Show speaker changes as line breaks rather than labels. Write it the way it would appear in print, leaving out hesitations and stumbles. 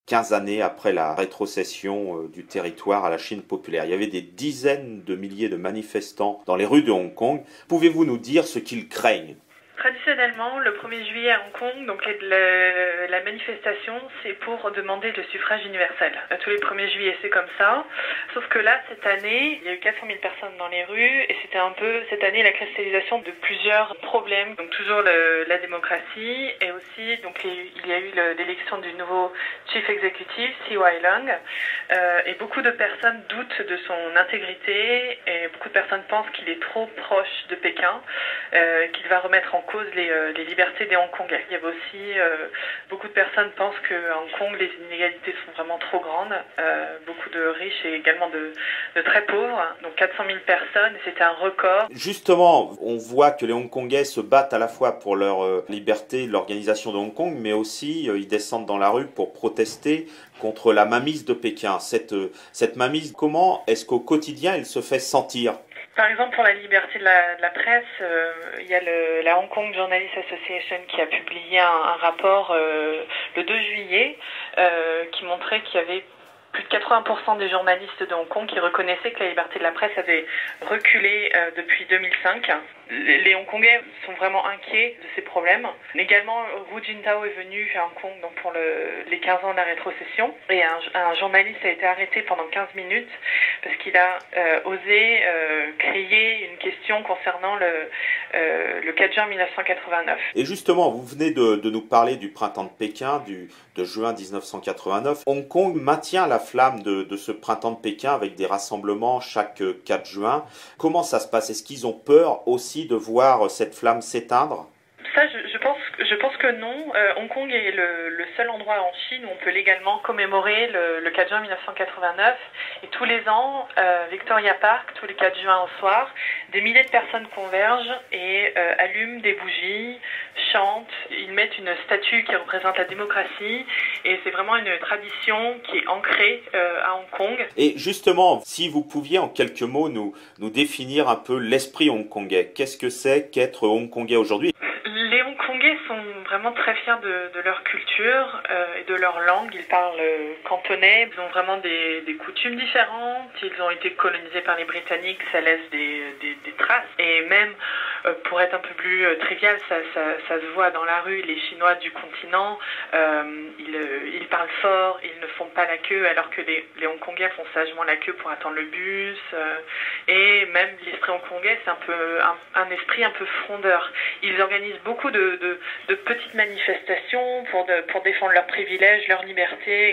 15 années après la rétrocession du territoire à la Chine populaire. Il y avait des dizaines de milliers de manifestants dans les rues de Hong Kong. Pouvez-vous nous dire ce qu'ils craignent ?
Traditionnellement, le 1er juillet à Hong Kong, donc la manifestation, c'est pour demander le suffrage universel. Tous les 1er juillet, c'est comme ça. Sauf que là, cette année, il y a eu 400 000 personnes dans les rues et c'était un peu, cette année, la cristallisation de plusieurs problèmes. Donc toujours la démocratie et aussi, donc il y a eu l'élection du nouveau chief executive, CY Leung, et beaucoup de personnes doutent de son intégrité et beaucoup de personnes pensent qu'il est trop proche de Pékin, qu'il va remettre en cause les libertés des Hongkongais. Il y avait aussi beaucoup de personnes pensent qu'à Hong Kong les inégalités sont vraiment trop grandes, beaucoup de riches et également de très pauvres, donc 400 000 personnes, et c'était un record.
Justement, on voit que les Hongkongais se battent à la fois pour leur liberté, l'organisation de Hong Kong, mais aussi ils descendent dans la rue pour protester contre la mainmise de Pékin. Cette mainmise, comment est-ce qu'au quotidien elle se fait sentir ?
Par exemple, pour la liberté de la presse, il y a la Hong Kong Journalist Association qui a publié un rapport le 2 juillet qui montrait qu'il y avait plus de 80% des journalistes de Hong Kong qui reconnaissaient que la liberté de la presse avait reculé depuis 2005. Les Hongkongais sont vraiment inquiets de ces problèmes. Également, Hu Jintao est venu à Hong Kong donc pour les 15 ans de la rétrocession. Et un journaliste a été arrêté pendant 15 minutes parce qu'il a osé créer une question concernant le 4 juin 1989.
Et justement, vous venez de nous parler du printemps de Pékin, de juin 1989. Hong Kong maintient la flamme de ce printemps de Pékin avec des rassemblements chaque 4 juin. Comment ça se passe ? Est-ce qu'ils ont peur aussi de voir cette flamme s'éteindre ?
Ça, je pense que non. Hong Kong est le seul endroit en Chine où on peut légalement commémorer le 4 juin 1989. Et tous les ans, Victoria Park, tous les 4 juin au soir, des milliers de personnes convergent et allument des bougies, chantent. Ils mettent une statue qui représente la démocratie. Et c'est vraiment une tradition qui est ancrée à Hong Kong.
Et justement, si vous pouviez en quelques mots nous définir un peu l'esprit hongkongais, qu'est-ce que c'est qu'être hongkongais aujourd'hui ?
Les Hongkongais sont vraiment très fiers de leur culture et de leur langue. Ils parlent cantonais, ils ont vraiment des coutumes différentes. Ils ont été colonisés par les Britanniques, ça laisse des traces. Et même, pour être un peu plus trivial, ça se voit dans la rue. Les Chinois du continent, ils parlent fort, ils ne font pas la queue, alors que les Hongkongais font sagement la queue pour attendre le bus. Et même l'esprit hongkongais, c'est un peu un esprit un peu frondeur. Ils organisent beaucoup de petites manifestations pour défendre leurs privilèges, leurs libertés.